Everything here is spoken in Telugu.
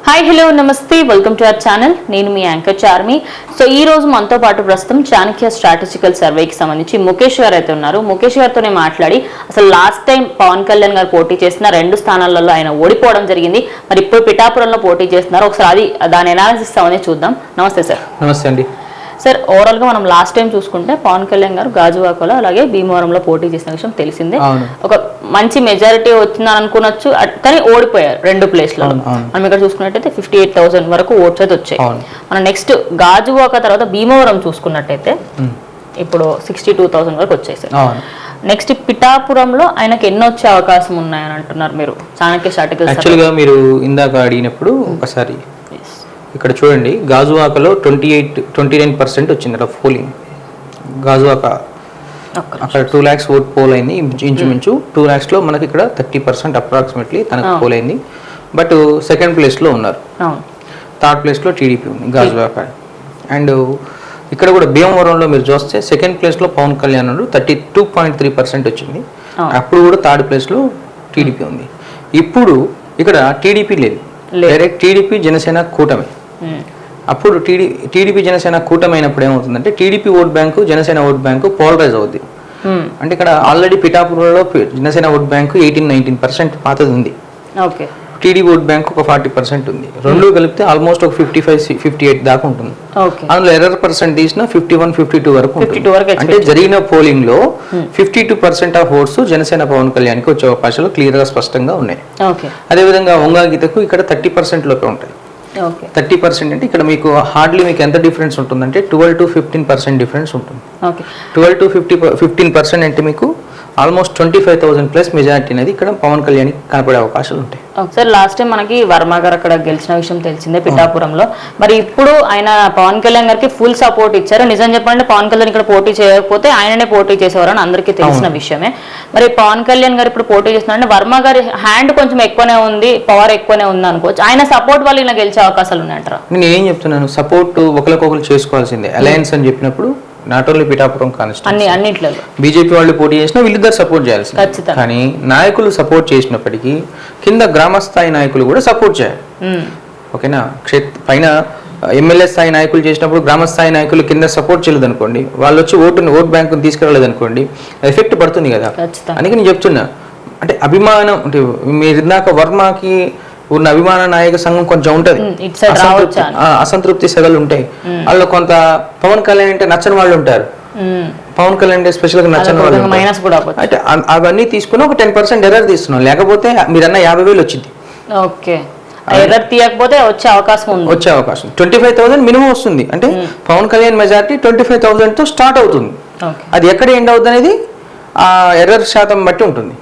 హాయ్ హలో నమస్తే వెల్కమ్ టు అవర్ ఛానల్. నేను మీ యాంకర్ చార్మి. సో ఈ రోజు మనతో పాటు ప్రస్తుతం చాణక్య స్ట్రాటజికల్ సర్వేకి సంబంధించి ముఖేష్ గారు అయితే ఉన్నారు. ముఖేష్ గారితోనే మాట్లాడి అసలు లాస్ట్ టైం పవన్ కళ్యాణ్ గారు పోటీ చేసిన 2 స్థానాలలో ఆయన ఓడిపోవడం జరిగింది. మరి ఇప్పుడు పిఠాపురంలో పోటీ చేస్తున్నారు. ఒకసారి దాని ఎనాలిసిస్ అవన్నీ చూద్దాం. నమస్తే సార్. నమస్తే అండి. సార్, ఓవరాల్గా మనం లాస్ట్ టైం చూసుకుంటే పవన్ కళ్యాణ్ గారు గాజువాకలో అలాగే భీమవరంలో పోటీ చేసిన విషయం తెలిసిందే. ఒక మంచి మెజారిటీ వచ్చిందని అనుకోవచ్చు, కానీ ఓడిపోయారు 2 ప్లేస్లలో. మనం ఇక్కడ చూసుకున్నట్టయితే 58,000 వరకు ఓట్స్ అయితే వచ్చాయి. మనం నెక్స్ట్ గాజువాక తర్వాత భీమవరం చూసుకున్నట్టయితే ఇప్పుడు 62,000 వరకు వచ్చాయి సార్. నెక్స్ట్ పిఠాపురంలో ఆయనకు ఎన్ని వచ్చే అవకాశం ఉన్నాయని అంటున్నారు మీరు చాణక్య స్ట్రాటజికల్? యాక్చువల్గా మీరు ఇందాక అడిగినప్పుడు ఒకసారి ఇక్కడ చూడండి, గాజువాకలో 29% వచ్చింది పోలింగ్. గాజువాక అక్కడ 2 lakhs ఓట్ పోల్ అయింది ఇంచుమించు. 2 lakhsలో మనకి ఇక్కడ 30% అప్రాక్సిమేట్లీ తనకు పోల్ అయింది. బట్ సెకండ్ ప్లేస్లో ఉన్నారు. థర్డ్ ప్లేస్లో టీడీపీ ఉంది గాజువాక. అండ్ ఇక్కడ కూడా భీమవరంలో మీరు చూస్తే సెకండ్ ప్లేస్లో పవన్ కళ్యాణ్ 32.3% వచ్చింది. అప్పుడు కూడా థర్డ్ ప్లేస్లో టీడీపీ ఉంది. ఇప్పుడు ఇక్కడ టీడీపీ లేదు, డైరెక్ట్ టీడీపీ జనసేన కూటమి. అప్పుడు టీడీపీ జనసేన కూటమి అయినప్పుడు ఏమవుతుందంటే TDP vote bank Janasena vote bank polarise అవుద్ది. అంటే ఇక్కడ ఆల్రెడీ పిఠాపురంలో జనసేన ఓట్ బ్యాంకు 18-19% పాతది ఉంది. టీడీపీ ఓట్ బ్యాంక్ ఒక 40% ఉంది. రెండు కలిపితే ఆల్మోస్ట్ ఒక 55-58 దాకా ఉంటుంది. అందులో ఎర్రర్ పర్సెంట్ తీసిన 51-52 వరకు. అంటే జరిగిన పోలింగ్ లో 52% ఆఫ్ ఓట్స్ జనసేన పవన్ కళ్యాణ్ కి వచ్చే అవకాశాలు క్లియర్ గా స్పష్టంగా ఉన్నాయి. అదేవిధంగా వంగాగీతకు ఇక్కడ 30% లోపే ఉంటాయి. 30% అంటే ఇక్కడ మీకు హార్డ్లీ మీకు ఎంత డిఫరెన్స్ ఉంటుందంటే 12-15% డిఫరెన్స్ ఉంటుంది. 12-15% అంటే మీకు ఆల్మోస్ట్ 25,000 ప్లస్ మెజారిటీ అనేది ఇక్కడ పవన్ కళ్యాణ్ కనపడే అవకాశాలు ఉంటాయి. సార్, లాస్ట్ టైం మనకి వర్మ గారు అక్కడ గెలిచిన విషయం తెలిసిందే పిఠాపురంలో. మరి ఇప్పుడు ఆయన పవన్ కళ్యాణ్ గారికి ఫుల్ సపోర్ట్ ఇచ్చారు. నిజం చెప్పాలంటే పవన్ కళ్యాణ్ ఇక్కడ పోటీ చేయకపోతే ఆయననే పోటీ చేసేవారని అందరికీ తెలిసిన విషయమే. మరి పవన్ కళ్యాణ్ గారు ఇప్పుడు పోటీ చేస్తున్నారంటే వర్మ గారి హ్యాండ్ కొంచెం ఎక్కువనే ఉంది, పవర్ ఎక్కువనే ఉంది అనుకోవచ్చు. ఆయన సపోర్ట్ వల్ల ఇలా గెలిచే అవకాశాలు ఉన్నాయంటారా? నేను ఏం చెప్తున్నాను, సపోర్ట్ ఒకరికొకరు చేసుకోవాల్సిందే. అలయన్స్ అని చెప్పినప్పుడు not only Pithapuram constituency BJP వాళ్ళు పోటీ చేసినా వీళ్ళిద్దరు సపోర్ట్ చేయాల్సింది. కానీ నాయకులు సపోర్ట్ చేసినప్పటికీ కింద గ్రామ స్థాయి నాయకులు కూడా సపోర్ట్ చేయాలి. ఓకేనా? పైన ఎమ్మెల్యే స్థాయి నాయకులు చేసినప్పుడు గ్రామ స్థాయి నాయకులు కింద సపోర్ట్ చేయలేదు అనుకోండి, వాళ్ళు వచ్చి ఓట్ బ్యాంకు తీసుకురాలేదు అనుకోండి, ఎఫెక్ట్ పడుతుంది కదా. అందుకే నేను చెప్తున్నా, అంటే అభిమానం, అంటే మీరు ఇందాక వర్మకి ఉన్న అభిమాన నాయక సంఘం కొంచెం ఉంటది, అసంతృప్తి సెగలు ఉంటాయి. వాళ్ళు కొంత పవన్ కళ్యాణ్ అంటే నచ్చని వాళ్ళు ఉంటారు, పవన్ కళ్యాణ్ అంటే స్పెషల్ గా నచ్చని వాళ్ళు. అంటే అవన్నీ తీసుకుని ఒక 10% ఎర్రర్ తీస్తున్నాం, లేకపోతే మీరన్న 50,000 వచ్చింది. ఎర్రర్ తీయకపోతే వచ్చే అవకాశం 25,000 మినిమం వస్తుంది. అంటే పవన్ కళ్యాణ్ మెజారిటీ 25,000 తో స్టార్ట్ అవుతుంది. అది ఎక్కడ ఎండ్ అవుతుంది అనేది ఆ ఎర్రర్ శాతం బట్టి ఉంటుంది.